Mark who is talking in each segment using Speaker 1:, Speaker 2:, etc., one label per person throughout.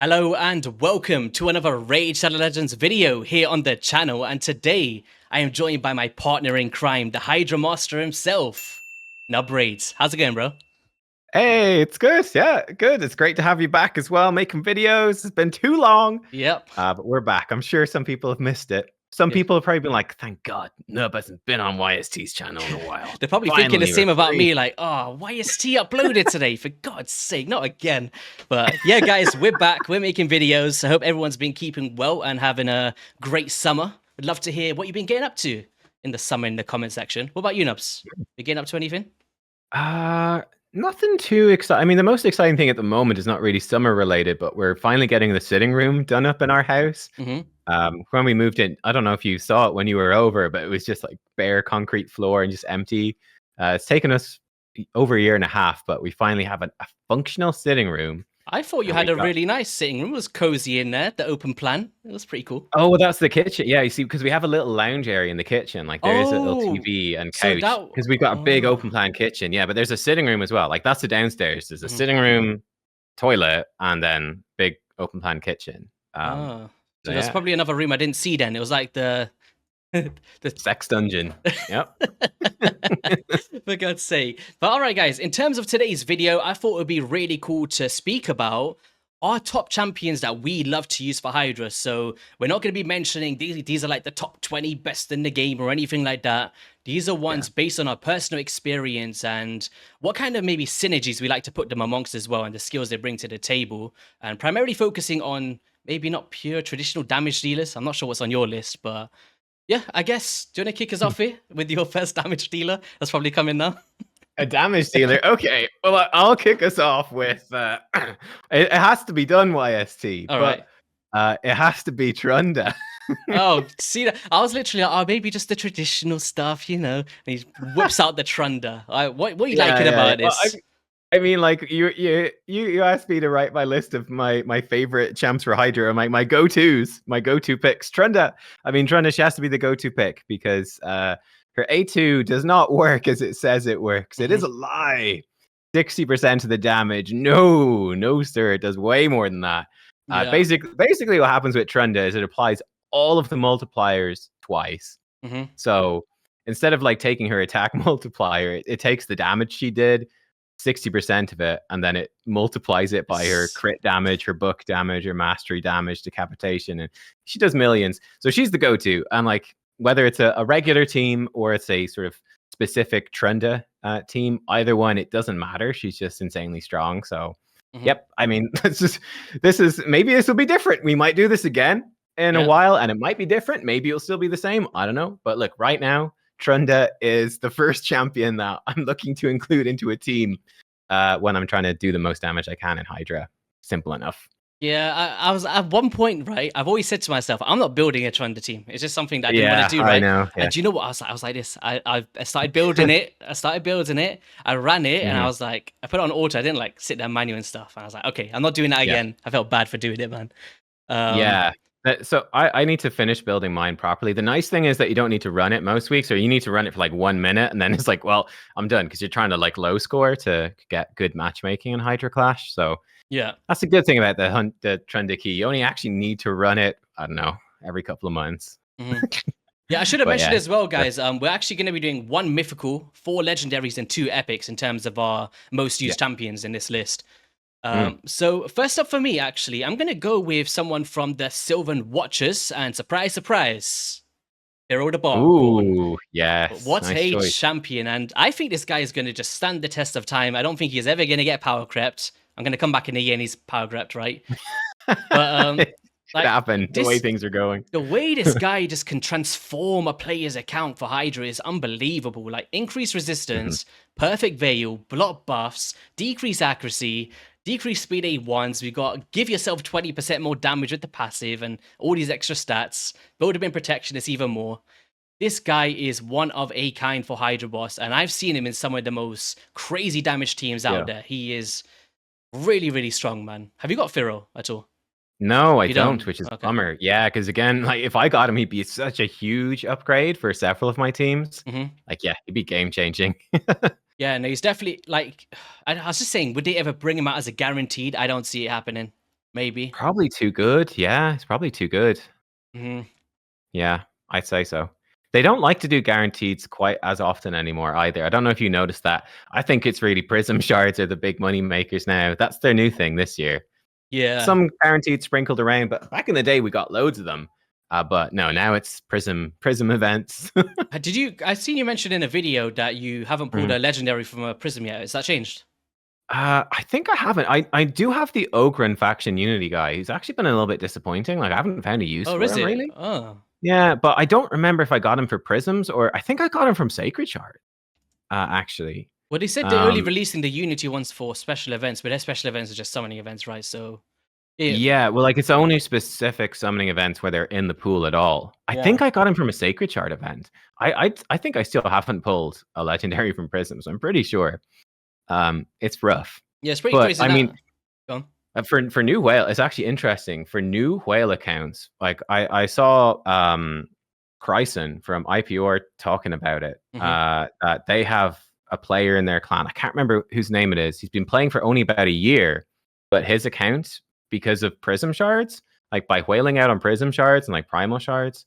Speaker 1: Hello and welcome to another Raid Shadow Legends video here on the channel, and today I am joined by my partner in crime, the Hydra master himself, Nub Raids. How's it going, bro?
Speaker 2: Hey, it's good. Yeah, good. It's great to have you back as well, making videos. It's been too long,
Speaker 1: Yep.
Speaker 2: but we're back. I'm sure some people have missed it. Some
Speaker 1: Yeah.
Speaker 2: people have probably been like, thank God, Nub hasn't been on YST's channel in a while.
Speaker 1: They're probably thinking the
Speaker 2: Finally,
Speaker 1: same
Speaker 2: we're
Speaker 1: about
Speaker 2: free.
Speaker 1: me, like, oh, YST uploaded today, for God's sake, not again. But yeah, guys, we're back. We're making videos. I hope everyone's been keeping well and having a great summer. We'd love to hear what you've been getting up to in the summer in the comment section. What about you, Nubs? You getting up to anything?
Speaker 2: Uh, Nothing too exciting. I mean, the most exciting thing at the moment is not really summer related, but we're finally getting the sitting room done up in our house.
Speaker 1: Mm-hmm.
Speaker 2: When we moved in, I don't know if you saw it when you were over, but it was just like bare concrete floor and just empty. It's taken us over a year and a half, but we finally have a functional sitting room.
Speaker 1: I thought you
Speaker 2: And
Speaker 1: had
Speaker 2: we
Speaker 1: a
Speaker 2: got
Speaker 1: really nice sitting room. It was cozy in there, the open plan. It was pretty cool.
Speaker 2: Oh, well, that's the kitchen. Yeah, you see, because we have a little lounge area in the kitchen. Like there is a little
Speaker 1: Oh,
Speaker 2: TV and
Speaker 1: so
Speaker 2: couch
Speaker 1: that.
Speaker 2: because we've got a big
Speaker 1: Oh,
Speaker 2: open plan kitchen. Yeah, but there's a sitting room as well. Like that's the downstairs. There's a
Speaker 1: mhm.
Speaker 2: sitting room, toilet, and then big open plan kitchen.
Speaker 1: Oh.
Speaker 2: So
Speaker 1: So there's
Speaker 2: yeah,
Speaker 1: probably another room I didn't see then. It was like the. the
Speaker 2: sex dungeon. Yep.
Speaker 1: For God's sake. But all right, guys, in terms of today's video, I thought it would be really cool to speak about our top champions that we love to use for Hydra. So we're not going to be mentioning these are like the top 20 best in the game or anything like that. These are
Speaker 2: Yeah.
Speaker 1: ones based on our personal experience and what kind of maybe synergies we like to put them amongst as well and the skills they bring to the table. And primarily focusing on maybe not pure traditional damage dealers. I'm not sure what's on your list, but yeah, I guess. Do you want to kick us off here with your first damage dealer? That's probably coming now.
Speaker 2: A damage dealer. Okay. Well, I'll kick us off with it has to be done YST,
Speaker 1: All right.
Speaker 2: but it has to be Trunda.
Speaker 1: Oh, see that? I was literally like, oh, maybe just the traditional stuff, you know. And he whips out the Trunda. What are you liking
Speaker 2: Yeah.
Speaker 1: about
Speaker 2: Well,
Speaker 1: this?
Speaker 2: I mean, like you asked me to write my list of my favorite champs for Hydra, my go-tos, my go-to picks. Trunda, I mean, Trunda, she has to be the go-to pick because her A2 does not work as it says it works. It is a lie. 60% of the damage. No, sir. It does way more than that.
Speaker 1: Yeah.
Speaker 2: Basically, what happens with Trunda is it applies all of the multipliers twice.
Speaker 1: Mm-hmm.
Speaker 2: So instead of like taking her attack multiplier, it takes the damage she did, 60% of it, and then it multiplies it by her crit damage, her book damage, her mastery damage, decapitation, and she does millions. So she's the go-to. And like whether it's a regular team or it's a sort of specific Trunda team, either one, it doesn't matter. She's just insanely strong. So yep, I mean, maybe this will be different. We might do this again in a while, and it might be different. Maybe it'll still be the same. I don't know. But look, right now, Trunda is the first champion that I'm looking to include into a team when I'm trying to do the most damage I can in Hydra. Simple enough.
Speaker 1: Yeah, I was at one point, right? I've always said to myself, I'm not building a Trunda team. It's just something that I didn't want to do, right?
Speaker 2: I know. Yeah.
Speaker 1: And do you know what? I was like this. I started building it. I ran it, and I was like, I put it on auto. I didn't like sit there manual and stuff. And I was like, okay, I'm not doing that again. I felt bad for doing it, man.
Speaker 2: Yeah. So I need to finish building mine properly. The nice thing is that you don't need to run it most weeks, or you need to run it for like 1 minute, and then it's like, well, I'm done because you're trying to like low score to get good matchmaking in Hydra Clash. So
Speaker 1: yeah,
Speaker 2: that's a good thing about the Trunda key. You only actually need to run it, I don't know, every couple of months.
Speaker 1: Yeah, I should have mentioned
Speaker 2: yeah.
Speaker 1: as well, guys. We're actually going to be doing 1 mythical, 4 legendaries, and 2 epics in terms of our most used champions in this list. So first up for me, actually, I'm going to go with someone from the Sylvan Watchers, and surprise, surprise, Hero the Barborn.
Speaker 2: Ooh, yes.
Speaker 1: What
Speaker 2: Nice
Speaker 1: a
Speaker 2: choice.
Speaker 1: champion, and I think this guy is going to just stand the test of time. I don't think he's ever going to get power crept. I'm going to come back in a year and he's power crept, right? But
Speaker 2: It
Speaker 1: like,
Speaker 2: happened the way things are going.
Speaker 1: the way this guy just can transform a player's account for Hydra is unbelievable. Like increased resistance, perfect veil, block buffs, decreased accuracy, decreased speed A1s. We got give yourself 20% more damage with the passive and all these extra stats. Build up in protection is even more. This guy is one of a kind for Hydra boss, and I've seen him in some of the most crazy damage teams out there. He is really, really strong, man. Have you got Firo at all?
Speaker 2: No, I
Speaker 1: You
Speaker 2: don't, which is a bummer. Yeah, because again, like if I got him, he'd be such a huge upgrade for several of my teams. Like, yeah, he'd be game changing.
Speaker 1: Yeah, no, he's definitely like. I was just saying, would they ever bring him out as a guaranteed? I don't see it happening. maybe.
Speaker 2: Probably too good. Yeah, it's probably too good.
Speaker 1: Hmm.
Speaker 2: Yeah, I'd say so. They don't like to do guaranteeds quite as often anymore either. I don't know if you noticed that. I think it's really Prism shards are the big money makers now. That's their new thing this year.
Speaker 1: Yeah.
Speaker 2: Some guaranteed sprinkled around, but back in the day we got loads of them. But no, now it's Prism events.
Speaker 1: Did you? I seen you mention in a video that you haven't pulled
Speaker 2: Mhm.
Speaker 1: a legendary from a prism yet. Has that changed?
Speaker 2: I think I haven't. I do have the Ogren faction Unity guy. He's actually been a little bit disappointing. Like I haven't found a use
Speaker 1: Oh,
Speaker 2: for
Speaker 1: is
Speaker 2: him
Speaker 1: it?
Speaker 2: really.
Speaker 1: Oh.
Speaker 2: Yeah, but I don't remember if I got him for Prisms or I think I got him from Sacred Shard. Actually.
Speaker 1: Well, they said they're only
Speaker 2: Um,
Speaker 1: releasing the Unity ones for special events, but their special events are just summoning events, right? So, yeah,
Speaker 2: yeah, well, like it's only specific summoning events where they're in the pool at all. I
Speaker 1: yeah,
Speaker 2: think I got him from a Sacred Shard event. I think I still haven't pulled a legendary from Prisms. I'm pretty sure. It's rough,
Speaker 1: yeah. It's pretty
Speaker 2: but
Speaker 1: crazy
Speaker 2: I
Speaker 1: that.
Speaker 2: mean,
Speaker 1: Go on.
Speaker 2: for new whale, it's actually interesting for new whale accounts. Like I saw Chryson from IPR talking about it.
Speaker 1: Hmm.
Speaker 2: That they have a player in their clan. I can't remember whose name it is. He's been playing for only about a year, but his account, because of Prism shards, like by whaling out on Prism shards and like Primal shards,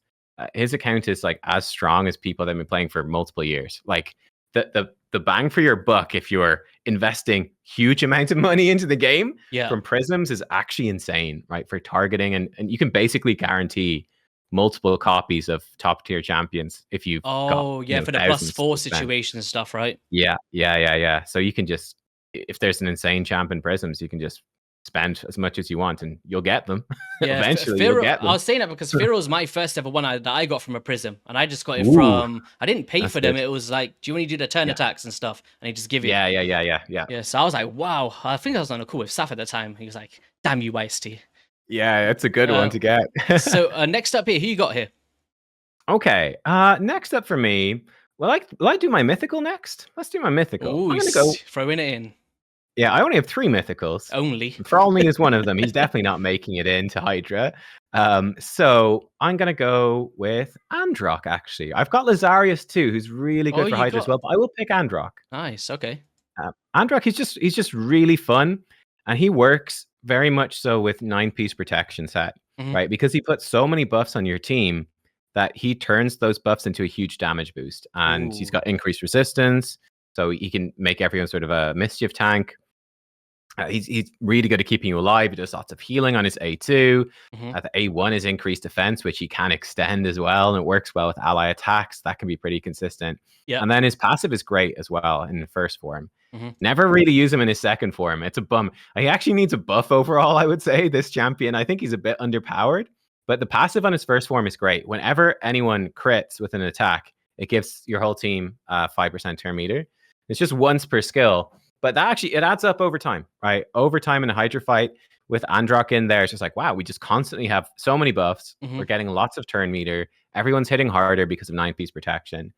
Speaker 2: his account is like as strong as people that have been playing for multiple years. Like the bang for your buck if you're investing huge amounts of money into the game
Speaker 1: Yeah.
Speaker 2: from Prisms is actually insane, right? For targeting and you can basically guarantee multiple copies of top tier champions if you've got
Speaker 1: Oh, yeah, for the plus
Speaker 2: thousands
Speaker 1: four
Speaker 2: to spend.
Speaker 1: situation and stuff, right?
Speaker 2: Yeah. So you can just if there's an insane champ in Prisms, you can just spend as much as you want and you'll get them.
Speaker 1: Yeah,
Speaker 2: Eventually, you'll
Speaker 1: Pharaoh.
Speaker 2: get
Speaker 1: I
Speaker 2: them.
Speaker 1: was saying that because Pharaoh's my first ever one that I got from a prism, and I just got it
Speaker 2: Ooh,
Speaker 1: from. I didn't pay
Speaker 2: that's
Speaker 1: for them.
Speaker 2: good.
Speaker 1: It was like, do you want to do the turn
Speaker 2: Yeah,
Speaker 1: attacks and stuff? And he just give it.
Speaker 2: yeah.
Speaker 1: Yeah, so I was like, wow. I think I was on a call with Saf at the time. He was like, damn you, Iced.
Speaker 2: Yeah, that's a good one
Speaker 1: Uh,
Speaker 2: to get.
Speaker 1: so next up here, who you got here?
Speaker 2: Okay. Next up for me. Will I do my mythical next? Let's do my mythical.
Speaker 1: Ooh,
Speaker 2: I'm gonna go.
Speaker 1: throwing it in.
Speaker 2: Yeah, I only have 3 mythicals.
Speaker 1: Only.
Speaker 2: Thrallney is one of them. He's definitely not making it into Hydra. So I'm gonna go with Androck. Actually, I've got Lazarius too, who's really
Speaker 1: Oh,
Speaker 2: good for
Speaker 1: you
Speaker 2: Hydra as
Speaker 1: got
Speaker 2: well. But I will pick Androck.
Speaker 1: nice. Okay.
Speaker 2: Androck, he's just really fun, and he works very much so with 9-piece protection set,
Speaker 1: Hmm.
Speaker 2: right? Because he puts so many buffs on your team that he turns those buffs into a huge damage boost, and he's
Speaker 1: Ooh.
Speaker 2: got increased resistance, so he can make everyone sort of a mischief tank. He's really good at keeping you alive. He does lots of healing on his A2.
Speaker 1: Hmm.
Speaker 2: The A1 is increased defense, which he can extend as well, and it works well with ally attacks. That can be pretty consistent.
Speaker 1: Yeah.
Speaker 2: And then his passive is great as well in the first form.
Speaker 1: Hmm.
Speaker 2: Never really use him in his second form. It's a bum. He actually needs a buff overall, I would say, this champion. I think he's a bit underpowered, but the passive on his first form is great. Whenever anyone crits with an attack, it gives your whole team 5% turn meter. It's just once per skill, but that actually it adds up over time, right? Over time in a Hydra fight with Androck in there, it's just like, wow, we just constantly have so many buffs.
Speaker 1: Hmm.
Speaker 2: We're getting lots of turn meter. Everyone's hitting harder because of 9-piece protection.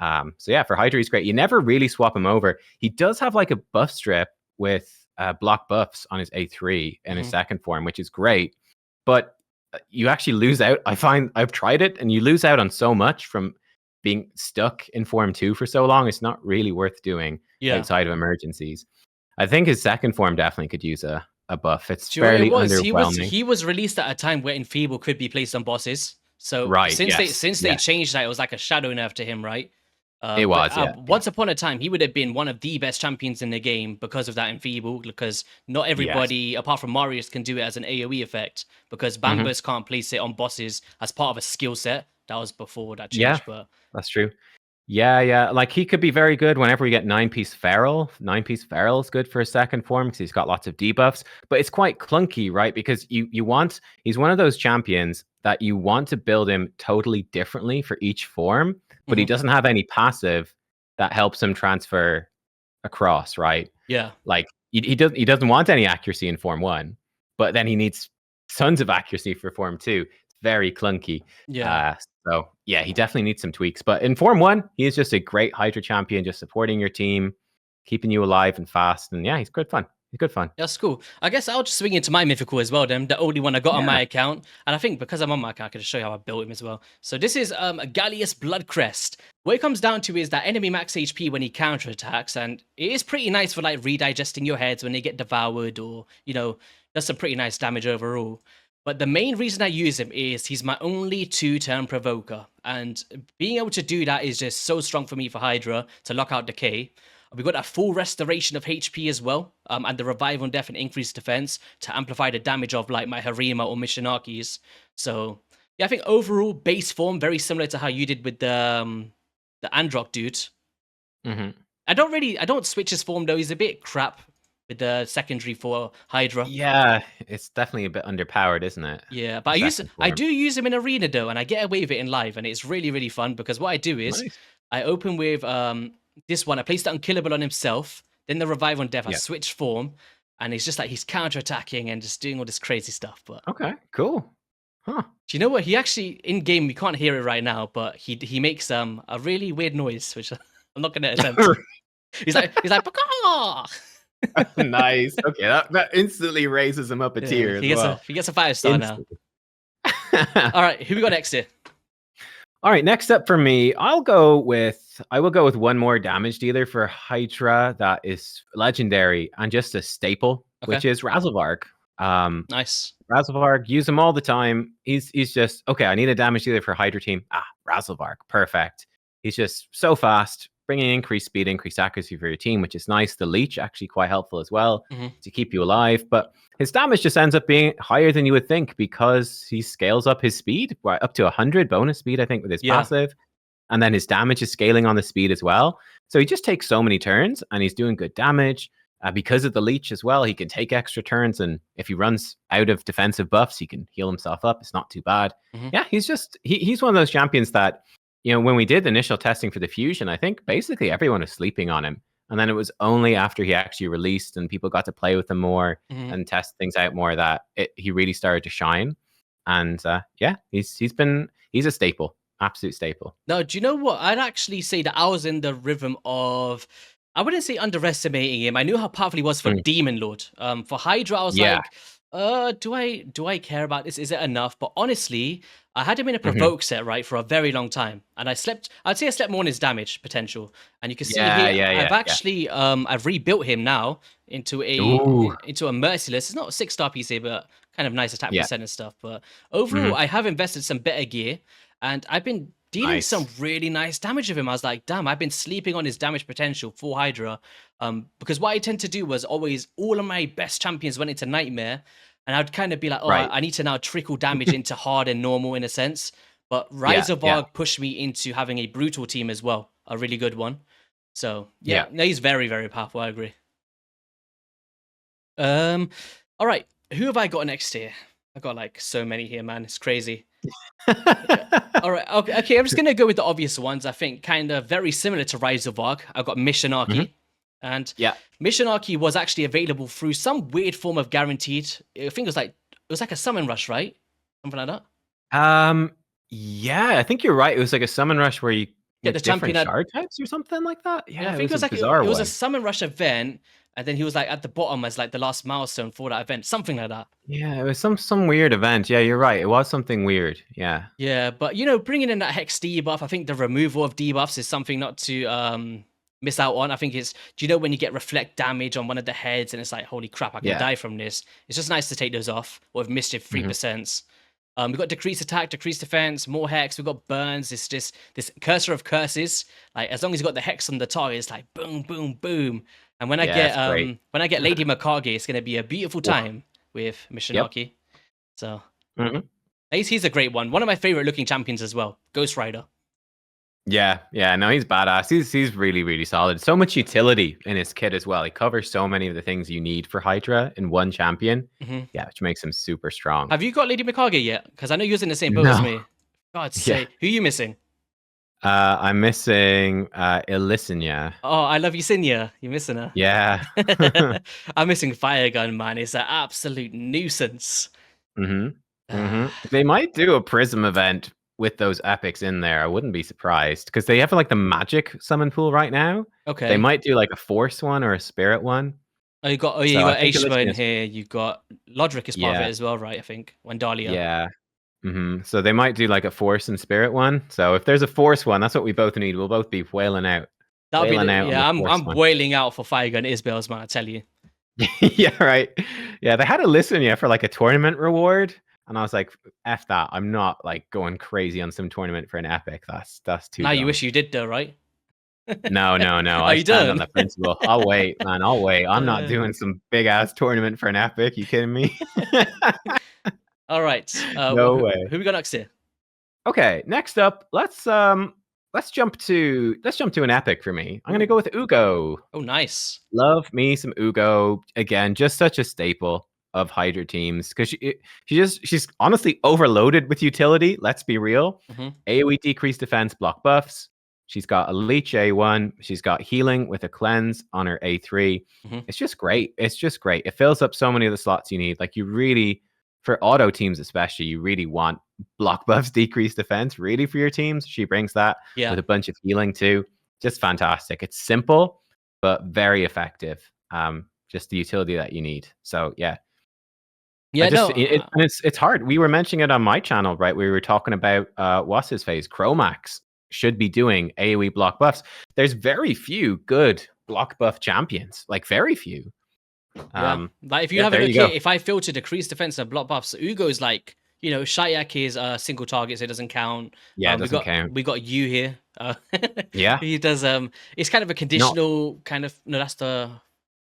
Speaker 2: So yeah, for Hydra, he's great. You never really swap him over. He does have like a buff strip with block buffs on his A3 and his
Speaker 1: Hmm.
Speaker 2: second form, which is great. But you actually lose out. I find I've tried it, and you lose out on so much from being stuck in form 2 for so long. It's not really worth doing
Speaker 1: Yeah.
Speaker 2: outside of emergencies. I think his second form definitely could use a buff. It's
Speaker 1: Do you know what it
Speaker 2: fairly
Speaker 1: was?
Speaker 2: underwhelming.
Speaker 1: He was released at a time where Enfeeble could be placed on bosses. So
Speaker 2: Right.
Speaker 1: since they
Speaker 2: Yes.
Speaker 1: changed that, it was like a shadow nerf to him, right?
Speaker 2: It
Speaker 1: But
Speaker 2: was. Yeah.
Speaker 1: once upon a time, he would have been one of the best champions in the game because of that Enfeeble. Because not
Speaker 2: Yes.
Speaker 1: everybody, apart from Marius, can do it as an AOE effect. Because
Speaker 2: Mhm.
Speaker 1: Bangbus can't place it on bosses as part of a skill set. That was before that
Speaker 2: Yeah.
Speaker 1: changed, but
Speaker 2: That's true. Yeah. Like he could be very good whenever we get 9-piece Feral. 9-piece Feral is good for a second form because he's got lots of debuffs, but it's quite clunky, right? Because he's one of those champions that you want to build him totally differently for each form, but he
Speaker 1: mhm,
Speaker 2: doesn't have any passive that helps him transfer across, right?
Speaker 1: yeah,
Speaker 2: Like he doesn't want any accuracy in form 1, but then he needs tons of accuracy for form 2. It's very clunky.
Speaker 1: yeah.
Speaker 2: Uh, so yeah, he definitely needs some tweaks. But in Form 1, he is just a great Hydra champion, just supporting your team, keeping you alive and fast. And yeah, he's good fun. He's good fun.
Speaker 1: That's cool. I guess I'll just swing into my mythical as well, then. The only one I got on
Speaker 2: Yeah.
Speaker 1: my account. And I think because I'm on my account, I can just show you how I built him as well. So this is a Gallius Bloodcrest. What it comes down to is that enemy max HP when he counterattacks, and it is pretty nice for like redigesting your heads when they get devoured or, That's some pretty nice damage overall. But the main reason I use him is he's my only 2-turn provoker. And being able to do that is just so strong for me for Hydra to lock out Decay. We got that full restoration of HP as well, and the revive on death and increased defense to amplify the damage of like my Harima or Mishinakis. So yeah, I think overall base form very similar to how you did with the Androck dude.
Speaker 2: Mm-hmm.
Speaker 1: I don't switch his form though. He's a bit crap with the secondary for Hydra.
Speaker 2: Yeah, it's definitely a bit underpowered, isn't it?
Speaker 1: Yeah, but
Speaker 2: The
Speaker 1: I
Speaker 2: form.
Speaker 1: do use him in arena though, and I get away with it in live, and it's really really fun because what I do is
Speaker 2: Nice.
Speaker 1: I open with this one. I place the unkillable on himself, then the revive on death. I
Speaker 2: Yeah.
Speaker 1: switch form, and it's just like he's counter attacking and just doing all this crazy stuff. But
Speaker 2: Okay. Cool. Huh.
Speaker 1: do you know what? He actually in game we can't hear it right now, but he makes a really weird noise, which I'm not gonna attempt. He's like Paka!
Speaker 2: Nice. Okay, that instantly raises him up a tier as well.
Speaker 1: He gets a 5-star now.
Speaker 2: Instantly.
Speaker 1: All right, who we got next here?
Speaker 2: All right, next up for me, I will go with one more damage dealer for Hydra that is legendary and just a staple,
Speaker 1: Okay.
Speaker 2: which is Razelvarg.
Speaker 1: Nice.
Speaker 2: Razelvarg, use him all the time. He's just okay. I need a damage dealer for Hydra team. Razelvarg, perfect. He's just so fast, bringing increased speed, increased accuracy for your team, which is nice. The leech actually quite helpful as well to keep you alive. But his damage just ends up being higher than you would think because he scales up his speed up to 100 bonus speed, I think, with his passive. And then his damage is scaling on the speed as well. So he just takes so many turns and he's doing good damage. Because of the leech as well, he can take extra turns. And if he runs out of defensive buffs, he can heal himself up. It's not too bad. Yeah, he's one of those champions that, when we did the initial testing for the Fusion, I think basically everyone was sleeping on him. And then it was only after he actually released and people got to play with him more and test things out more that he really started to shine. And he's a staple, absolute staple.
Speaker 1: No, do you know what? I'd actually say that I was in the rhythm of, I wouldn't say underestimating him. I knew how powerful he was for Demon Lord. For Hydra, I was like, do I care about this? Is it enough? But honestly, I had him in a provoke set, right, for a very long time. And I'd say I slept more on his damage potential. And you can see here, I've rebuilt him now into a merciless. It's not a 6-star PC, but kind of nice attack percent and stuff. But overall, I have invested some better gear, and I've been dealing some really nice damage of him. I was like, damn, I've been sleeping on his damage potential for Hydra. Because what I tend to do was always all of my best champions went into Nightmare, and I'd kind of be like, I need to now trickle damage into hard and normal in a sense. But Rise of Varg pushed me into having a brutal team as well, a really good one. So no, he's very, very powerful. I agree. All right, who have I got next here? I got like so many here, man. It's crazy. All right, okay. I'm just gonna go with the obvious ones. I think kind of very similar to Rise of Varg. I've got Mishinaki, and Mishinaki was actually available through some weird form of guaranteed. I think it was like a summon rush, right? Something like that.
Speaker 2: Yeah, I think you're right. It was like a summon rush where you
Speaker 1: get the champion
Speaker 2: shard types or something like that. Yeah,
Speaker 1: I think it was like it was a summon rush event, and then he was like at the bottom as like the last milestone for that event, something like that.
Speaker 2: Yeah, it was some weird event. Yeah, you're right. It was something weird. Yeah.
Speaker 1: Yeah, but bringing in that hex debuff, I think the removal of debuffs is something not to miss out on. I think do you know when you get reflect damage on one of the heads and it's like, holy crap, I can die from this. It's just nice to take those off. Or with mischief 3%. We've got decreased attack, decreased defense, more hex. We've got burns. It's just this cursor of curses. Like as long as you got the hex on the target, it's like boom, boom, boom. And when I get Lady Mikage, it's gonna be a beautiful time with Mishinaki. So he's a great one. One of my favorite looking champions as well. Ghost Rider. Yeah,
Speaker 2: no, he's badass. He's really, really solid. So much utility in his kit as well. He covers so many of the things you need for Hydra in one champion. Yeah, which makes him super strong.
Speaker 1: Have you got Lady Mikage yet? Because I know you're in the same boat as me. God's sake. Who are you missing?
Speaker 2: I'm missing Illysinia.
Speaker 1: Oh, I love Ysinia. You're missing her.
Speaker 2: Yeah.
Speaker 1: I'm missing Firegun, man. It's an absolute nuisance.
Speaker 2: They might do a Prism event with those epics in there. I wouldn't be surprised because they have like the magic summon pool right now.
Speaker 1: Okay.
Speaker 2: They might do like a force one or a spirit one.
Speaker 1: Oh, you got Aishima in here. You got Lodric is part of it as well, right? I think Wendalia.
Speaker 2: Yeah. So they might do like a force and spirit one. So if there's a force one, that's what we both need. We'll both be wailing out.
Speaker 1: I'm wailing out for Firegun Isbel's, man. I tell you.
Speaker 2: Yeah, right. Yeah, they had to listen, yeah, for like a tournament reward, and I was like, "F that! I'm not like going crazy on some tournament for an epic. That's too
Speaker 1: Now you
Speaker 2: dumb."
Speaker 1: wish you did though, right?
Speaker 2: No, no, no.
Speaker 1: Are
Speaker 2: I
Speaker 1: you
Speaker 2: stand on
Speaker 1: done?
Speaker 2: the principle. I'll wait, man. I'll wait. I'm not
Speaker 1: Uh,
Speaker 2: doing some big ass tournament for an epic. You kidding me?
Speaker 1: all right.
Speaker 2: No way.
Speaker 1: Who we got next here?
Speaker 2: Okay, next up, let's jump to an epic for me. I'm gonna
Speaker 1: Ooh.
Speaker 2: go with Ugo.
Speaker 1: Oh, nice.
Speaker 2: Love me some Ugo. Again, just such a staple of Hydra teams because she's honestly overloaded with utility. Let's be real.
Speaker 1: Hmm.
Speaker 2: AoE decreased defense block buffs. She's got a leech A1. She's got healing with a cleanse on her A3.
Speaker 1: Hmm.
Speaker 2: It's just great. It's just great. It fills up so many of the slots you need. Like you really, for auto teams especially, you really want block buffs, decreased defense. Really for your teams, she brings that
Speaker 1: Yeah.
Speaker 2: with a bunch of healing too. Just fantastic. It's simple but very effective. Just the utility that you need. So yeah, I
Speaker 1: Yeah.
Speaker 2: just
Speaker 1: No.
Speaker 2: and it's hard. We were mentioning it on my channel, right? We were talking about what's his face, Chromax should be doing AoE block buffs. There's very few good block buff champions, like very few.
Speaker 1: Yeah. Like if you
Speaker 2: Yeah,
Speaker 1: have a
Speaker 2: there
Speaker 1: look
Speaker 2: you
Speaker 1: here,
Speaker 2: go.
Speaker 1: if I filter decrease defense and block buffs, Ugo's like, Shayak is single target, so it doesn't count.
Speaker 2: Yeah, it
Speaker 1: We
Speaker 2: doesn't
Speaker 1: got
Speaker 2: count.
Speaker 1: we got you here.
Speaker 2: Yeah,
Speaker 1: He does. It's kind of a
Speaker 2: not.
Speaker 1: conditional kind of. No, that's the.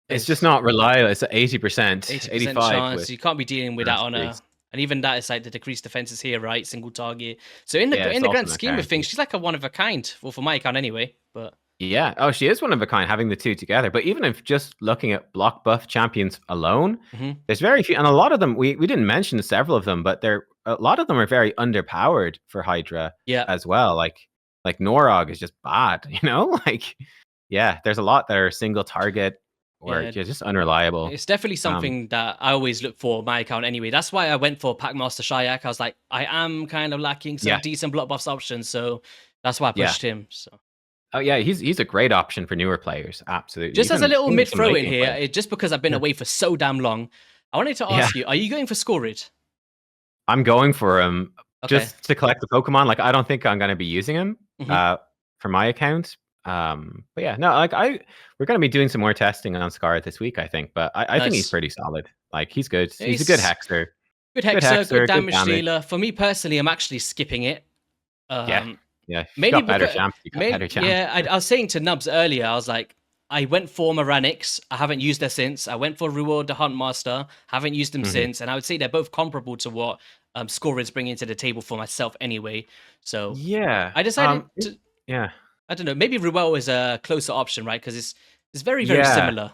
Speaker 2: It's just
Speaker 1: It's
Speaker 2: not reliable. It's 80%,
Speaker 1: 80%
Speaker 2: 85
Speaker 1: chance.
Speaker 2: with
Speaker 1: You can't be dealing with that on a.
Speaker 2: masteries.
Speaker 1: And even that is like the decreased defenses here, right? Single target. So in
Speaker 2: Yeah,
Speaker 1: the
Speaker 2: it's
Speaker 1: grand
Speaker 2: also not
Speaker 1: scheme of things,
Speaker 2: guaranteed.
Speaker 1: she's like a one of a kind. Well, for my account anyway. But
Speaker 2: Yeah. Oh, she is one of a kind, having the two together. But even if just looking at block buff champions alone,
Speaker 1: mhm.
Speaker 2: there's very few, and a lot of them we didn't mention several of them, but a lot of them are very underpowered for Hydra
Speaker 1: Yeah,
Speaker 2: as well. Like Norog is just bad, Like yeah, there's a lot that are single target or
Speaker 1: yeah.
Speaker 2: just unreliable.
Speaker 1: It's definitely
Speaker 2: Um,
Speaker 1: something that I always look for my account anyway. That's why I went for Packmaster Shayak. I was like, I am kind of lacking some
Speaker 2: yeah,
Speaker 1: decent block buffs options, so that's why I
Speaker 2: yeah.
Speaker 1: pushed him. So
Speaker 2: Oh yeah, he's a great option for newer players. Absolutely,
Speaker 1: just as a little
Speaker 2: even
Speaker 1: mid
Speaker 2: some
Speaker 1: throw
Speaker 2: late
Speaker 1: in
Speaker 2: game
Speaker 1: here,
Speaker 2: players.
Speaker 1: just because I've been
Speaker 2: Yeah.
Speaker 1: away for so damn long, I wanted to
Speaker 2: Yeah.
Speaker 1: ask you: are you going for Scorid?
Speaker 2: I'm going for him
Speaker 1: Okay.
Speaker 2: just to collect the Pokemon. Like, I don't think I'm gonna be using him
Speaker 1: Hmm.
Speaker 2: for my account. But yeah, no, like we're gonna be doing some more testing on Scar this week, I think. But I think he's
Speaker 1: Nice.
Speaker 2: pretty solid. Like, he's good. He's a good
Speaker 1: He's
Speaker 2: hexer.
Speaker 1: good
Speaker 2: Good
Speaker 1: hexer, good
Speaker 2: hexer, good
Speaker 1: damage
Speaker 2: damage.
Speaker 1: dealer. For me personally, I'm actually skipping it.
Speaker 2: Yeah,
Speaker 1: Um,
Speaker 2: yeah. If you
Speaker 1: Mainly
Speaker 2: got better
Speaker 1: because,
Speaker 2: champs, you got better champs.
Speaker 1: I was saying to Nubs earlier, I was like, I went for Moranix. I haven't used her since. I went for Reward the Huntmaster. Haven't used them
Speaker 2: Hmm.
Speaker 1: since. And I would say they're both comparable to what Score is bringing to the table for myself anyway. So
Speaker 2: Yeah.
Speaker 1: I decided to,
Speaker 2: Yeah.
Speaker 1: I don't know, maybe Ruel is a closer option, right? Because it's very, very
Speaker 2: Yeah.
Speaker 1: similar.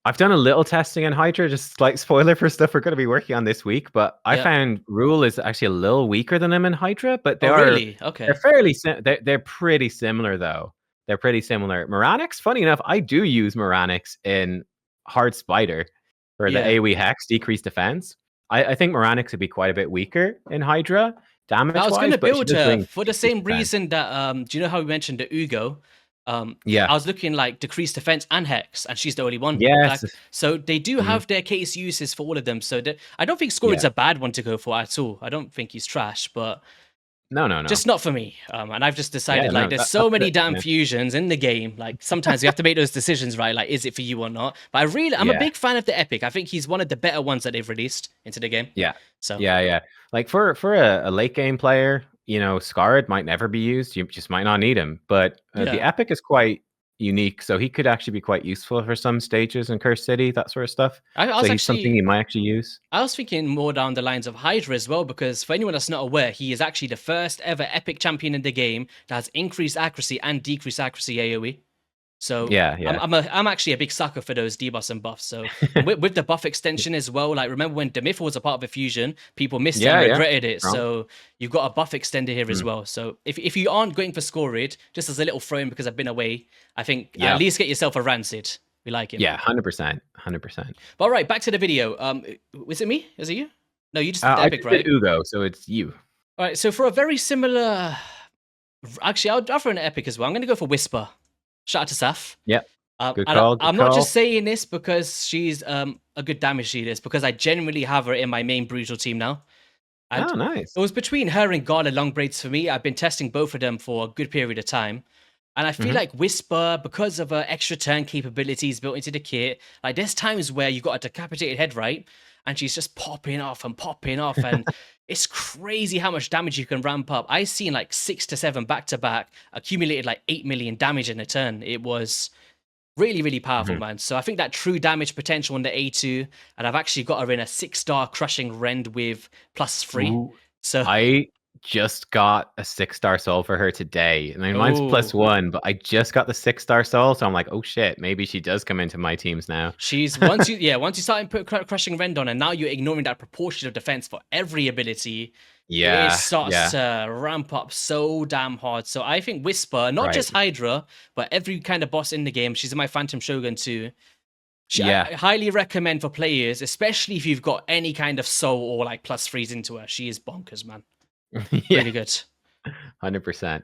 Speaker 2: I've done a little testing in Hydra, just like spoiler for stuff we're going to be working on this week. But I
Speaker 1: Yeah.
Speaker 2: found Rule is actually a little weaker than him in Hydra, but
Speaker 1: Oh, really?
Speaker 2: they're
Speaker 1: Okay.
Speaker 2: fairly they're pretty similar though. They're pretty similar. Moranix, funny enough, I do use Moranix in Hard Spider for the
Speaker 1: Yeah.
Speaker 2: AoE Hex decreased defense. I think Moranix would be quite a bit weaker in Hydra
Speaker 1: I
Speaker 2: damage
Speaker 1: was going
Speaker 2: wise,
Speaker 1: to
Speaker 2: but she
Speaker 1: build
Speaker 2: does
Speaker 1: her
Speaker 2: bring
Speaker 1: for the
Speaker 2: decreased
Speaker 1: same
Speaker 2: defense.
Speaker 1: reason that do you know how we mentioned the Ugo?
Speaker 2: Yeah.
Speaker 1: I was looking like decreased defense and hex, and she's the only one.
Speaker 2: Yes.
Speaker 1: Like, so they do
Speaker 2: Mhm.
Speaker 1: have their case uses for all of them. So I don't think Scorid's
Speaker 2: Yeah.
Speaker 1: a bad one to go for at all. I don't think he's trash, but
Speaker 2: No, no, no.
Speaker 1: just not for me. And I've just
Speaker 2: Yeah,
Speaker 1: decided like
Speaker 2: no.
Speaker 1: there's so
Speaker 2: That's
Speaker 1: many
Speaker 2: it.
Speaker 1: damn
Speaker 2: Yeah.
Speaker 1: fusions in the game. Like sometimes we have to make those decisions, right? Like, is it for you or not? But I'm a
Speaker 2: Yeah.
Speaker 1: big fan of the Epic. I think he's one of the better ones that they've released into the game.
Speaker 2: Yeah.
Speaker 1: So
Speaker 2: Yeah, yeah. Like for a late game player, Scarred might never be used. You just might not need him. But the
Speaker 1: yeah.
Speaker 2: Epic is quite unique, so he could actually be quite useful for some stages in Curse City, that sort of stuff.
Speaker 1: I
Speaker 2: So
Speaker 1: was
Speaker 2: he's something
Speaker 1: actually
Speaker 2: you might actually use.
Speaker 1: I was thinking more down the lines of Hydra as well, because for anyone that's not aware, he is actually the first ever epic champion in the game that has increased accuracy and decreased accuracy AoE. So
Speaker 2: Yeah, yeah.
Speaker 1: I'm actually a big sucker for those debuffs and buffs. So and with the buff extension as well, like remember when Demytha was a part of a fusion, people missed it and
Speaker 2: Yeah, yeah.
Speaker 1: regretted it.
Speaker 2: Strong.
Speaker 1: So you've got a buff extender here as
Speaker 2: Mm.
Speaker 1: well. So if you aren't going for Scorid, just as a little throw in because I've been away, I think
Speaker 2: Yeah.
Speaker 1: at least get yourself a Rancid. We like him.
Speaker 2: Yeah, 100%. 100%.
Speaker 1: But all right, back to the video. Was it me? Is it you? No, you just did the
Speaker 2: I
Speaker 1: epic,
Speaker 2: just
Speaker 1: right?
Speaker 2: did Ugo, so it's you.
Speaker 1: All right, so for a very similar, actually, I'll throw in an epic as well. I'm going to go for Whisper. Shout out to Saf.
Speaker 2: Yep. Good
Speaker 1: And
Speaker 2: call. Good
Speaker 1: I'm not
Speaker 2: call.
Speaker 1: just saying this because she's a good damage dealer. It's because I genuinely have her in my main brutal team now. And
Speaker 2: Oh, nice.
Speaker 1: it was between her and Gala Long Braids for me. I've been testing both of them for a good period of time. And I feel like Whisper, because of her extra turn capabilities built into the kit, like there's times where you got a decapitated head, right? And she's just popping off and popping off. And it's crazy how much damage you can ramp up. I seen like 6 to 7 back to back, accumulated like 8 million damage in a turn. It was really, really powerful, man. So I think that true damage potential on the A2, and I've actually got her in a 6-star crushing rend with +3.
Speaker 2: Ooh,
Speaker 1: So
Speaker 2: I just got a 6-star soul for her today. I mean, mine's
Speaker 1: oh,
Speaker 2: +1, but I just got the 6-star soul, so I'm like, oh shit, maybe she does come into my teams now.
Speaker 1: she's once you start and put crushing rend on, and now you're ignoring that proportion of defense for every ability. It
Speaker 2: Yeah,
Speaker 1: starts
Speaker 2: yeah,
Speaker 1: to ramp up so damn hard. So I think Whisper, not
Speaker 2: right.
Speaker 1: just Hydra, but every kind of boss in the game. She's in my Phantom Shogun too.
Speaker 2: Yeah,
Speaker 1: I highly recommend for players, especially if you've got any kind of soul or like +3s into her. She is bonkers, man.
Speaker 2: yeah,
Speaker 1: Really good.
Speaker 2: 100%.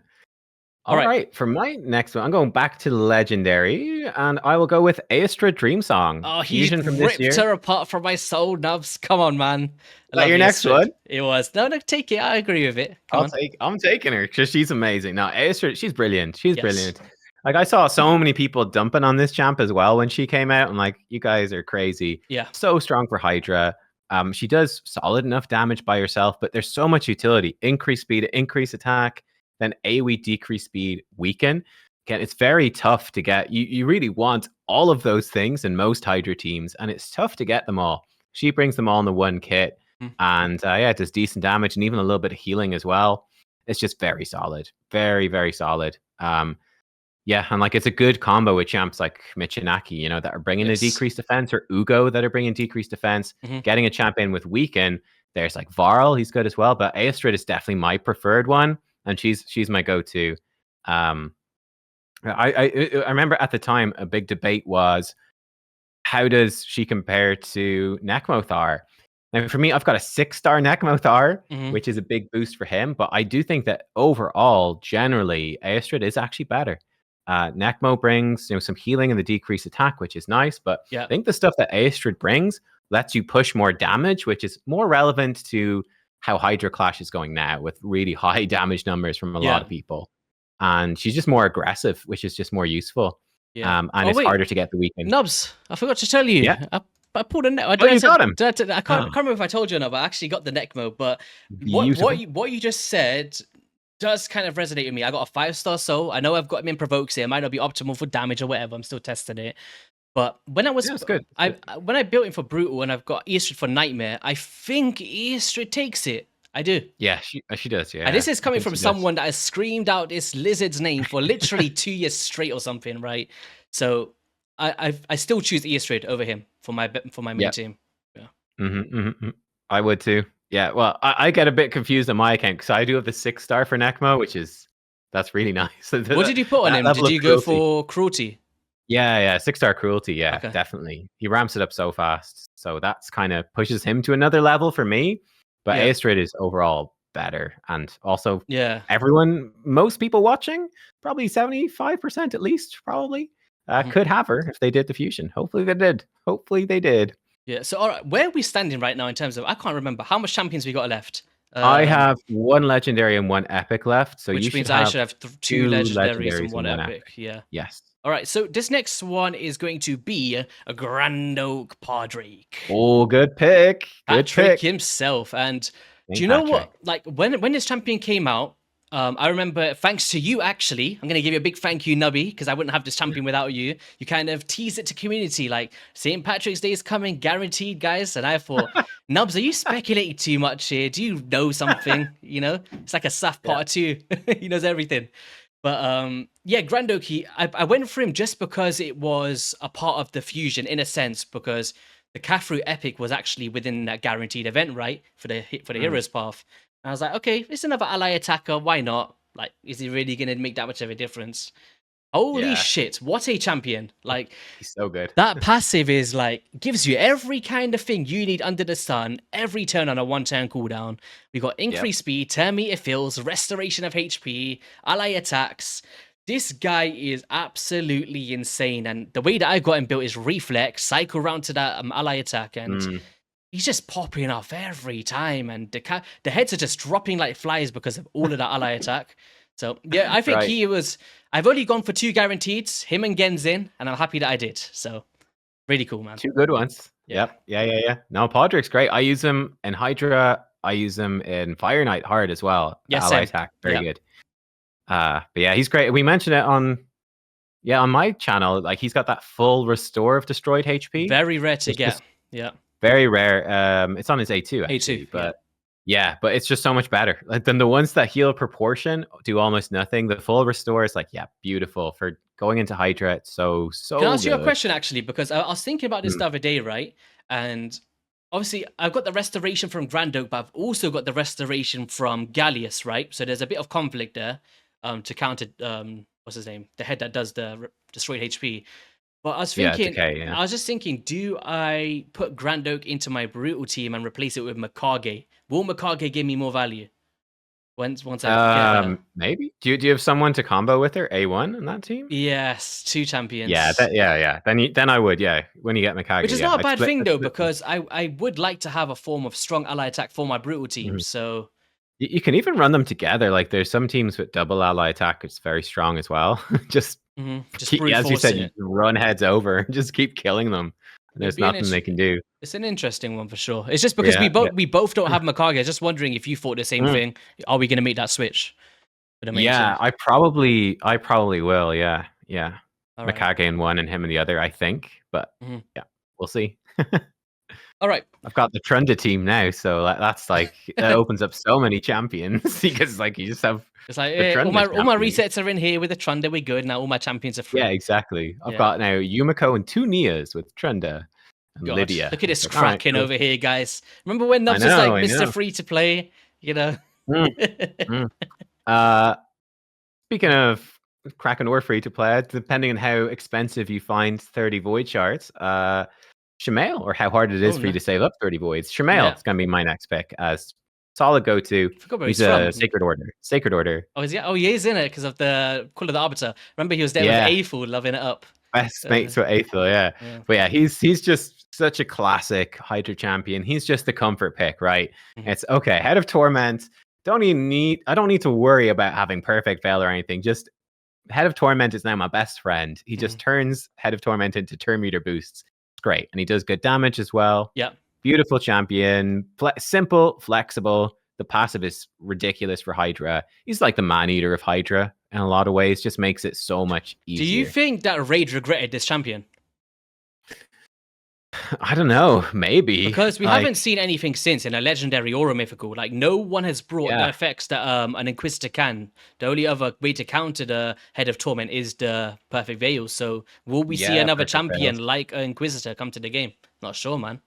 Speaker 1: All
Speaker 2: All
Speaker 1: right.
Speaker 2: right, for my next one, I'm going back to Legendary, and I will go with Aestra Dream Song,
Speaker 1: Oh, he
Speaker 2: fusion from this
Speaker 1: ripped
Speaker 2: year. Is
Speaker 1: her apart from my soul, Nubs. Come on, man. I
Speaker 2: that
Speaker 1: love
Speaker 2: your
Speaker 1: you,
Speaker 2: next
Speaker 1: Astrid.
Speaker 2: one?
Speaker 1: It was. No, take it. I agree with it. Come on.
Speaker 2: I'm taking her because she's amazing. No, Aestra, she's brilliant. She's
Speaker 1: Yes.
Speaker 2: brilliant. Like I saw so many people dumping on this champ as well when she came out. I'm like, you guys are crazy.
Speaker 1: Yeah.
Speaker 2: So strong for Hydra. She does solid enough damage by herself, but there's so much utility. Increase speed, increase attack, then AoE decrease speed, weaken. Again, it's very tough to get. You really want all of those things in most Hydra teams, and it's tough to get them all. She brings them all in the one kit.
Speaker 1: Mm.
Speaker 2: And yeah, it does decent damage and even a little bit of healing as well. It's just very solid, very, very solid. Yeah, and like it's a good combo with champs like Michinaki, you know, that are bringing a
Speaker 1: Yes.
Speaker 2: decreased defense, or Ugo that are bringing decreased defense.
Speaker 1: Mhm.
Speaker 2: Getting a champion with weaken. There's like Varl, he's good as well, but Aestrid is definitely my preferred one, and she's my go-to. I remember at the time a big debate was, how does she compare to Nekmothar? Now, for me, I've got a 6-star Nekmothar,
Speaker 1: Mhm.
Speaker 2: which is a big boost for him. But I do think that overall, generally, Aestrid is actually better. Nekmo brings some healing and the decreased attack, which is nice. But
Speaker 1: Yeah.
Speaker 2: I think the stuff that Aestrid brings lets you push more damage, which is more relevant to how Hydra Clash is going now, with really high damage numbers from a lot
Speaker 1: Yeah.
Speaker 2: of people. And she's just more aggressive, which is just more useful.
Speaker 1: Yeah.
Speaker 2: And
Speaker 1: Oh,
Speaker 2: it's
Speaker 1: wait.
Speaker 2: harder to get the weaken.
Speaker 1: Nubs, I forgot to tell you.
Speaker 2: Yeah.
Speaker 1: I pulled a neck.
Speaker 2: Oh, you got him.
Speaker 1: I
Speaker 2: Oh,
Speaker 1: can't remember if I told you or not, but I actually got the Necmo. But
Speaker 2: beautiful.
Speaker 1: what you just said does kind of resonate with me. I got a 5-star soul. I know I've got him in provokes here. It might not be optimal for damage or whatever. I'm still testing it. But when I was
Speaker 2: Yeah, it's good.
Speaker 1: when I built him for brutal and I've got Eastrid for nightmare, I think Eastrid takes it. I do.
Speaker 2: Yeah, she does. Yeah,
Speaker 1: And this is
Speaker 2: I
Speaker 1: coming
Speaker 2: think
Speaker 1: from
Speaker 2: she does.
Speaker 1: someone that has screamed out this lizard's name for literally 2 years straight or something, right? So I still choose Eastrid over him for my main
Speaker 2: Yeah.
Speaker 1: team. Yeah.
Speaker 2: I would too. Yeah. Well, I get a bit confused on my account because I do have the 6-star for Nekmo, that's really nice.
Speaker 1: What did you put on
Speaker 2: That
Speaker 1: him?
Speaker 2: level
Speaker 1: Did
Speaker 2: of
Speaker 1: you go
Speaker 2: cruelty.
Speaker 1: for cruelty?
Speaker 2: Yeah, 6-star cruelty. Yeah,
Speaker 1: Okay.
Speaker 2: definitely. He ramps it up so fast, so that's kind of pushes him to another level for me. But
Speaker 1: Yeah.
Speaker 2: Aestrid is overall better, and also
Speaker 1: Yeah.
Speaker 2: most people watching, probably 75% at least, probably
Speaker 1: Mhm.
Speaker 2: could have her if they did the fusion. Hopefully they did. Hopefully they did.
Speaker 1: Yeah. So all right, where are we standing right now in terms of, I can't remember how much champions we got left.
Speaker 2: I have one legendary and one epic left, so you
Speaker 1: Which
Speaker 2: should
Speaker 1: means I
Speaker 2: have
Speaker 1: should have 2
Speaker 2: two
Speaker 1: legendaries and
Speaker 2: legendaries
Speaker 1: 1
Speaker 2: and one
Speaker 1: epic. Yeah.
Speaker 2: Yes.
Speaker 1: All right, so this next one is going to be a Grand Oak Padrake.
Speaker 2: Oh, good pick. Good
Speaker 1: Patrick
Speaker 2: pick.
Speaker 1: himself. And do
Speaker 2: St.
Speaker 1: you know
Speaker 2: Patrick.
Speaker 1: what? Like when this champion came out, I remember, thanks to you, actually, I'm gonna give you a big thank you, Nubby, because I wouldn't have this champion without you. You kind of teased it to community, like St. Patrick's Day is coming, guaranteed, guys. And I thought, Nubs, are you speculating too much here? Do you know something? You know, it's like a Saf Potter too. He knows everything. But yeah, Grand Oak, I went for him just because it was a part of the fusion, in a sense, because the Kafru Epic was actually within that guaranteed event, right? For the Heroes Path. And I was like, okay, it's another ally attacker, why not? Like, is he really gonna make that much of a difference? Holy
Speaker 2: Yeah.
Speaker 1: shit, what a champion. Like,
Speaker 2: He's so good.
Speaker 1: that passive is like, gives you every kind of thing you need under the sun, every turn on a 1-turn cooldown. We got increased speed, turn meter fills, restoration of HP, ally attacks. This guy is absolutely insane. And the way that I got him built is reflex, cycle round to that ally attack, and he's just popping off every time. And the heads are just dropping like flies because of all of that ally attack. So yeah, I think
Speaker 2: Right.
Speaker 1: he was. I've only gone for 2 guaranteeds, him and Genzin, and I'm happy that I did. So really cool, man.
Speaker 2: 2 good ones.
Speaker 1: Yeah.
Speaker 2: Yep. Yeah. No, Podrick's great. I use him in Hydra. I use him in Fire Knight hard as well. The
Speaker 1: Yeah,
Speaker 2: ally
Speaker 1: same.
Speaker 2: attack, very
Speaker 1: Yeah.
Speaker 2: good. But yeah, he's great. We mentioned it on my channel. Like he's got that full restore of destroyed HP.
Speaker 1: Very rare to
Speaker 2: It's
Speaker 1: get.
Speaker 2: just
Speaker 1: Yeah.
Speaker 2: very rare. It's on his A2 actually,
Speaker 1: A2,
Speaker 2: but yeah, but it's just so much better. Like than the ones that heal proportion do almost nothing. The full restore is like, yeah, beautiful for going into Hydra. It's so
Speaker 1: Can I ask you a
Speaker 2: good.
Speaker 1: question actually? Because I was thinking about this
Speaker 2: Mm.
Speaker 1: the other day, right? And obviously, I've got the restoration from Grand Oak, but I've also got the restoration from Gallius, right? So there's a bit of conflict there to counter, what's his name? The head that does the destroyed HP. But I was
Speaker 2: Yeah,
Speaker 1: thinking,
Speaker 2: decay. Yeah.
Speaker 1: I was just thinking, do I put Grand Oak into my Brutal team and replace it with Mikage? Will Mikage give me more value? Once I get her?
Speaker 2: Maybe. Do you have someone to combo with her A1 in that team?
Speaker 1: Yes, 2 champions.
Speaker 2: Yeah. Then I would, yeah. When you get Mikage,
Speaker 1: Which is
Speaker 2: yeah.
Speaker 1: not a
Speaker 2: I'd
Speaker 1: bad thing
Speaker 2: I'd
Speaker 1: though,
Speaker 2: split them.
Speaker 1: because I would like to have a form of strong ally attack for my Brutal team.
Speaker 2: Mhm.
Speaker 1: So
Speaker 2: You can even run them together. Like there's some teams with double ally attack. It's very strong as well. Just
Speaker 1: brute
Speaker 2: as you said,
Speaker 1: forcing
Speaker 2: you
Speaker 1: it.
Speaker 2: run heads over. Just keep killing them.
Speaker 1: It'd
Speaker 2: There's
Speaker 1: be
Speaker 2: nothing they can do.
Speaker 1: It's an interesting one for sure. It's just because
Speaker 2: Yeah.
Speaker 1: we both don't have Mikage. I was just wondering if you thought the same
Speaker 2: Mm.
Speaker 1: thing. Are we going to make that switch for the main
Speaker 2: Yeah,
Speaker 1: team?
Speaker 2: I probably will. Yeah.
Speaker 1: All right.
Speaker 2: Mikage in one and him in the other, I think. But yeah, we'll see.
Speaker 1: All right.
Speaker 2: I've got the Trunda team now, so that's like that opens up so many champions because like you just have
Speaker 1: It's like
Speaker 2: the
Speaker 1: all
Speaker 2: Trunda
Speaker 1: my
Speaker 2: champions.
Speaker 1: resets are in here with the Trunda. We're good now. All my champions are free.
Speaker 2: Yeah, exactly. I've
Speaker 1: Yeah.
Speaker 2: got now Yumiko and 2 Nias with Trunda and
Speaker 1: God,
Speaker 2: Lydia.
Speaker 1: look at this
Speaker 2: It's like, all right,
Speaker 1: cracking
Speaker 2: cool.
Speaker 1: over here, guys. Remember when Nubs was
Speaker 2: know,
Speaker 1: like
Speaker 2: I
Speaker 1: Mr.
Speaker 2: know.
Speaker 1: Free to play? You know.
Speaker 2: Speaking of cracking or free to play, depending on how expensive you find 30 void shards, Shamail, or how hard it is for you to save up 30 voids. Shamail is going to be my next pick as solid go-to.
Speaker 1: Forgot where
Speaker 2: He's
Speaker 1: he's
Speaker 2: a
Speaker 1: from.
Speaker 2: Sacred Order. Sacred Order.
Speaker 1: Oh, is he? Oh, he is in it because of the Call of the Arbiter. Remember, he was there with Aethel, loving it up.
Speaker 2: Best mates with Aethel, yeah. But yeah, he's just such a classic Hydra champion. He's just the comfort pick, right? It's okay. Head of Torment. I don't need to worry about having perfect veil or anything. Just Head of Torment is now my best friend. He just turns Head of Torment into turn meter boosts. It's great. And he does good damage as well.
Speaker 1: Yeah.
Speaker 2: Beautiful champion. Simple, flexible. The passive is ridiculous for Hydra. He's like the man-eater of Hydra in a lot of ways. Just makes it so much easier.
Speaker 1: Do you think that Raid regretted this champion?
Speaker 2: I don't know. Maybe.
Speaker 1: Because we haven't seen anything since in a legendary or a mythical. Like, no one has brought the effects that an Inquisitor can. The only other way to counter the Head of Torment is the Perfect Veil. So will we see another champion like an Inquisitor come to the game? Not sure, man.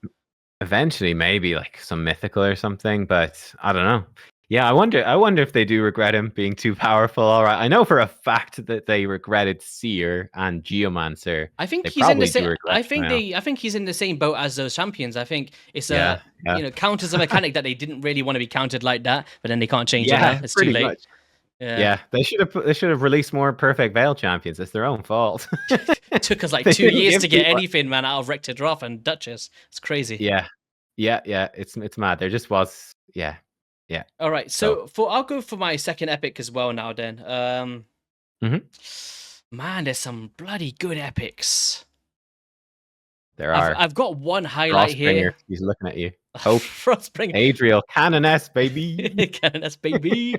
Speaker 2: Eventually, maybe like some mythical or something, but I don't know. Yeah, I wonder if they do regret him being too powerful. All right, I know for a fact that they regretted Seer and Geomancer.
Speaker 1: I think he's in the same. I think he's in the same boat as those champions. I think it's counters a mechanic that they didn't really want to be countered like that, but then they can't change it now. It's too late.
Speaker 2: Much. Yeah, they should have released more Perfect Veil champions. It's their own fault.
Speaker 1: It took us like 2 years to get anything, man, out of Rector Droth and Duchess. It's crazy.
Speaker 2: Yeah. It's mad. There just was. Yeah.
Speaker 1: All right, so I'll go for my second epic as well now. Then, man, there's some bloody good epics.
Speaker 2: There are.
Speaker 1: I've got one highlight here.
Speaker 2: He's looking at you. Hope.
Speaker 1: Frostbringer.
Speaker 2: Adriel, Canon S, baby.
Speaker 1: Canon S, baby.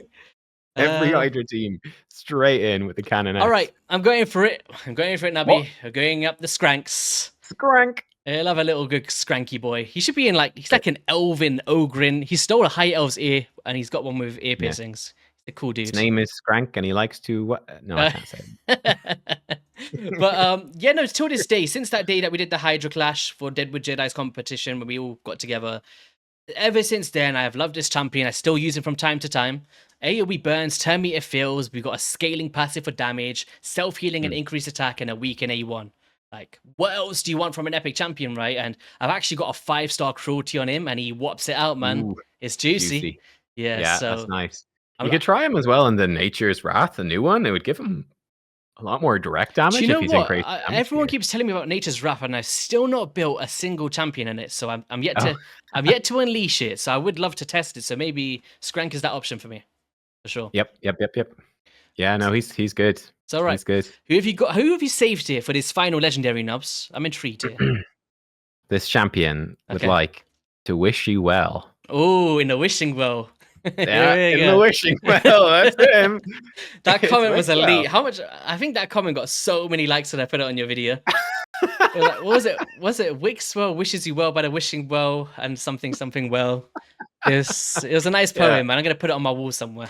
Speaker 2: Every Hydra team straight in with the Canon S.
Speaker 1: All right, I'm going for it. Nubby. I'm going up the Skranks.
Speaker 2: Skrank.
Speaker 1: I love a little good Skranky boy. He should be in he's like an elven ogrin. He stole a high elf's ear, and he's got one with ear piercings. He's a cool dude.
Speaker 2: His name is Skrank, and he likes to. No, I can't say it.
Speaker 1: But till this day, since that day that we did the Hydra Clash for Deadwood Jedi's competition when we all got together, ever since then I have loved this champion. I still use him from time to time. AoE burns, turn meter fills. We've got a scaling passive for damage, self-healing and increased attack, and a weaken A1. Like, what else do you want from an epic champion, right? And I've actually got a 5-star cruelty on him, and he whops it out, man.
Speaker 2: Ooh,
Speaker 1: it's juicy. Yeah, so
Speaker 2: that's nice. You could try him as well in the Nature's Wrath, the new one. It would give him a lot more direct damage.
Speaker 1: Do you know
Speaker 2: if he's
Speaker 1: what?
Speaker 2: Everyone
Speaker 1: keeps telling me about Nature's Wrath, and I've still not built a single champion in it. So I'm yet to unleash it. So I would love to test it. So maybe Skrank is that option for me, for sure.
Speaker 2: Yep. Yeah, no, he's good.
Speaker 1: So, all right.
Speaker 2: He's good.
Speaker 1: Who have you got? Who have you saved here for this final legendary, Nubs? I'm intrigued here.
Speaker 2: This champion would
Speaker 1: Okay.
Speaker 2: like to wish you well.
Speaker 1: Oh, in the wishing well.
Speaker 2: Yeah,
Speaker 1: Here we
Speaker 2: in the
Speaker 1: go.
Speaker 2: wishing well. That's him.
Speaker 1: That
Speaker 2: It's
Speaker 1: comment was elite.
Speaker 2: Wixwell.
Speaker 1: How much? I think that comment got so many likes when I put it on your video. It was like, what was it? Was it Wixwell wishes you well by the wishing well and something well? It was a nice poem,
Speaker 2: Yeah.
Speaker 1: man. I'm gonna put it on my wall somewhere.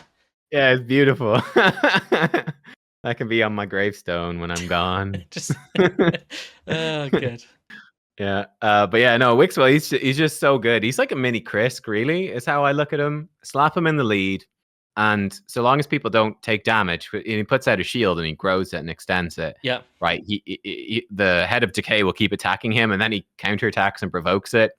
Speaker 2: Yeah, it's beautiful. That can be on my gravestone when I'm gone.
Speaker 1: Just oh, good.
Speaker 2: Yeah, but yeah, no, Wixwell, he's just so good. He's like a mini Krisk, really, is how I look at him. Slap him in the lead, and so long as people don't take damage, he puts out a shield and he grows it and extends it.
Speaker 1: Yeah.
Speaker 2: Right. The head of decay will keep attacking him, and then he counterattacks and provokes it.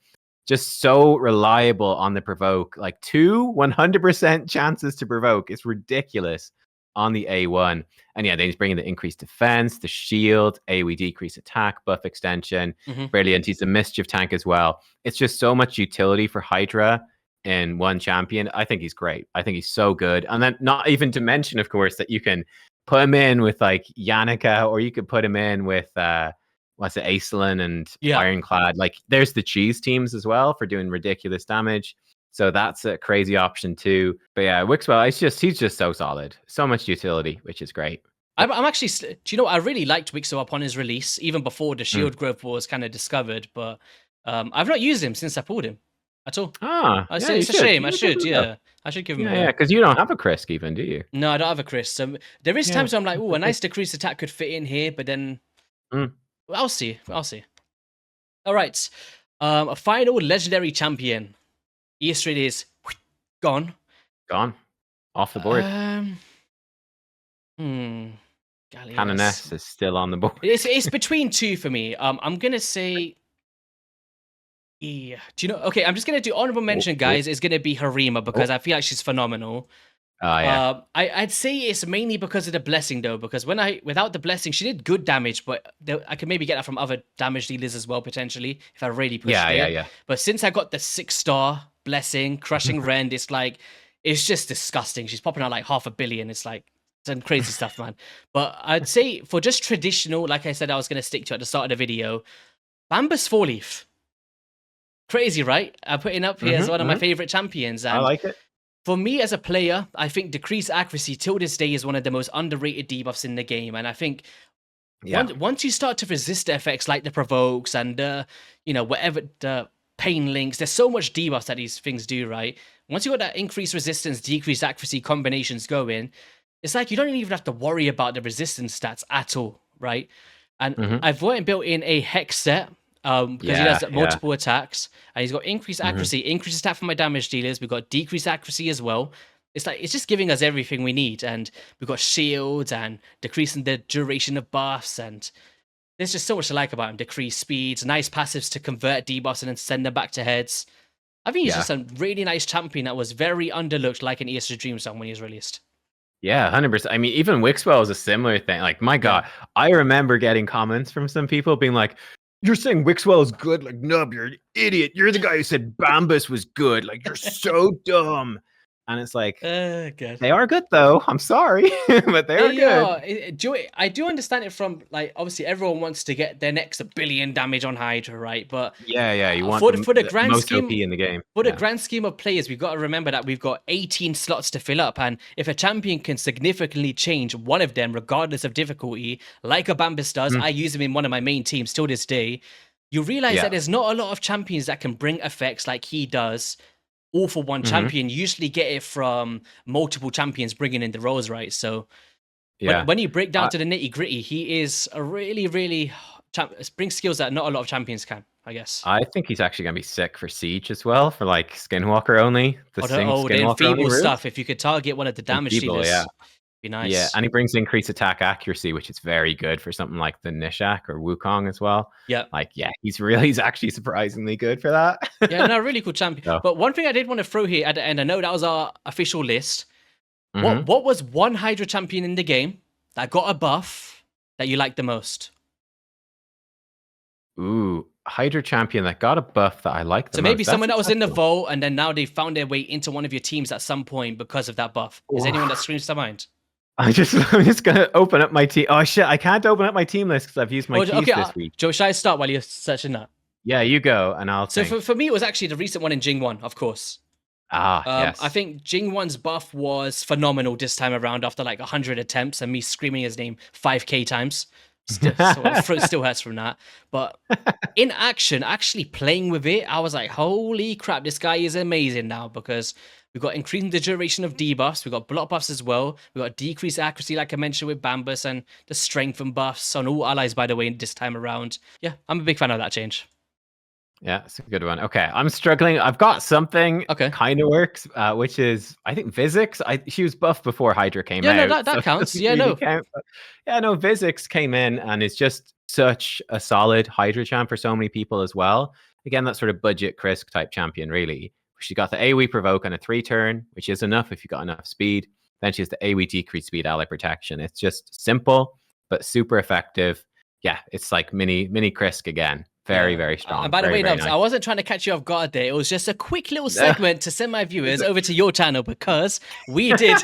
Speaker 2: Just so reliable on the provoke. Like 100% chances to provoke. It's ridiculous on the A1. And yeah, then he's bringing the increased defense, the shield, AoE decrease attack, buff extension. Brilliant. He's a mischief tank as well. It's just so much utility for Hydra in one champion. I think he's great. I think he's so good. And then not even to mention, of course, that you can put him in with like Yannicka, or you could put him in with Aislinn and Ironclad. Like there's the cheese teams as well for doing ridiculous damage. So that's a crazy option too. But yeah, Wixwell, he's just so solid. So much utility, which is great.
Speaker 1: I'm actually, do you know, I really liked Wixwell upon his release, even before the shield growth was kind of discovered. But I've not used him since I pulled him at all. It's a shame. I should give him a
Speaker 2: Yeah, because you don't have a Krisk even, do you?
Speaker 1: No, I don't have a Chris. There is times where I'm like, oh, a nice decreased attack could fit in here, but then I'll see. All right. A final legendary champion. Eastrid is gone.
Speaker 2: Off the board.
Speaker 1: Canoness
Speaker 2: is still on the board.
Speaker 1: It's between two for me. I'm gonna say, yeah. Do you know? Okay, I'm just gonna do honorable mention, guys. Is gonna be Harima because I feel like she's phenomenal.
Speaker 2: Oh yeah.
Speaker 1: I'd say it's mainly because of the blessing though, because without the blessing, she did good damage, but I could maybe get that from other damage dealers as well potentially if I really pushed it. Yeah. But since I got the 6-star blessing, crushing rend, it's just disgusting. She's popping out like 500 million. It's like some crazy stuff, man. But I'd say for just traditional, like I said, I was gonna stick to at the start of the video, Bambus 4-leaf. Crazy, right? I put it up here as one of my favorite champions. And
Speaker 2: I like it.
Speaker 1: For me as a player, I think decreased accuracy till this day is one of the most underrated debuffs in the game. And I think once you start to resist the effects like the provokes and whatever the pain links, there's so much debuffs that these things do, right? Once you got that increased resistance, decreased accuracy combinations going, it's like you don't even have to worry about the resistance stats at all, right? And I've went and built in a hex set. Because he does multiple attacks, and he's got increased accuracy, increased attack from my damage dealers. We've got decreased accuracy as well. It's just giving us everything we need, and we've got shields and decreasing the duration of buffs, and there's just so much to like about him. Decreased speeds, nice passives to convert debuffs and then send them back to heads. I think he's just a really nice champion that was very underlooked, like an ESO Dream Song when he was released.
Speaker 2: Yeah, 100%. I mean, even Wixwell is a similar thing. Like, my God, I remember getting comments from some people being like, "You're saying Wixwell is good? Like, Nub, you're an idiot. You're the guy who said Bambus was good. Like, you're so dumb." And it's like, they are good though. I'm sorry, but they are good.
Speaker 1: I do understand it from, like, obviously everyone wants to get their next 1 billion damage on Hydra, right? But
Speaker 2: you want
Speaker 1: for the grand
Speaker 2: most
Speaker 1: scheme
Speaker 2: OP in the game.
Speaker 1: For the grand scheme of players, we've got to remember that we've got 18 slots to fill up, and if a champion can significantly change one of them, regardless of difficulty, like a Bambus does, I use him in one of my main teams till this day. You realize that there's not a lot of champions that can bring effects like he does, all for one champion. You usually get it from multiple champions bringing in the roles, right? So when you break down to the nitty gritty, he is a really, really brings skills that not a lot of champions can, I guess.
Speaker 2: I think he's actually going to be sick for Siege as well, for like Skinwalker only.
Speaker 1: The enfeeble stuff. If you could target one of the damage dealers. Be nice.
Speaker 2: Yeah, and he brings increased attack accuracy, which is very good for something like the Nishak or Wukong as well.
Speaker 1: Yeah.
Speaker 2: Like, he's actually surprisingly good for that.
Speaker 1: Really cool champion. So. But one thing I did want to throw here at the end, I know that was our official list. What was one Hydra champion in the game that got a buff that you liked the most?
Speaker 2: Ooh, Hydra champion that got a buff that I liked the most.
Speaker 1: So maybe someone that was in the vault and then now they found their way into one of your teams at some point because of that buff. Is anyone that screams to mind?
Speaker 2: I'm just gonna open up my team. Oh shit, I can't open up my team list because I've used my keys
Speaker 1: Okay,
Speaker 2: this week.
Speaker 1: Joe, should I start while you're searching that?
Speaker 2: Yeah, you go, and I'll
Speaker 1: So
Speaker 2: think.
Speaker 1: for me, it was actually the recent one in Jing 1, of course.
Speaker 2: Yes.
Speaker 1: I think Jing 1's buff was phenomenal this time around after like 100 attempts and me screaming his name 5k times. Still hurts from that. But in action, actually playing with it, I was like, holy crap, this guy is amazing now, because we've got increasing the duration of debuffs, we've got block buffs as well, we've got decreased accuracy, like I mentioned with Bambus, and the strength and buffs on all allies, by the way, this time around. Yeah, I'm a big fan of that change.
Speaker 2: Yeah, it's a good one. Okay, I'm struggling. I've got something kind of works, which is, I think, Vizix. She was buffed before Hydra came
Speaker 1: out.
Speaker 2: out.
Speaker 1: No, that counts. Yeah, really
Speaker 2: count, yeah, no, Vizix came in and is just such a solid Hydra champ for so many people as well. Again, that sort of budget Krisk type champion, really. She got the AoE provoke on a 3-turn, which is enough if you got enough speed. Then she has the AoE decrease speed ally protection. It's just simple, but super effective. Yeah, it's like mini Krisk again. Very strong.
Speaker 1: And by the way,
Speaker 2: Nubs,
Speaker 1: nice. I wasn't trying to catch you off guard there. It was just a quick little segment to send my viewers over to your channel, because we did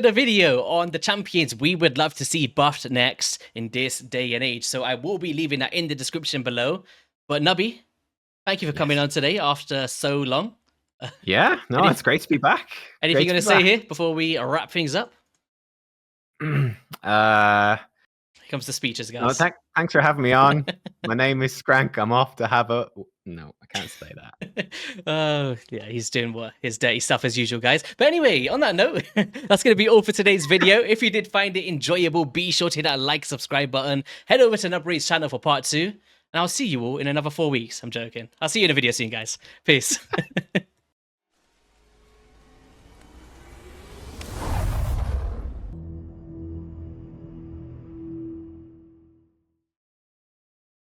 Speaker 1: a video on the champions we would love to see buffed next in this day and age. So I will be leaving that in the description below. But Nubby, thank you for coming on today after so long.
Speaker 2: Yeah, no, it's great to be back.
Speaker 1: Anything you're going to say here before we wrap things up? Here comes the speeches, guys.
Speaker 2: No, thanks for having me on. My name is Skrank. I'm off to have a... No, I can't say that.
Speaker 1: Oh, yeah, he's doing his dirty stuff as usual, guys. But anyway, on that note, that's going to be all for today's video. If you did find it enjoyable, be sure to hit that like, subscribe button. Head over to Nub Raids channel for part 2. And I'll see you all in another 4 weeks. I'm joking. I'll see you in a video soon, guys. Peace.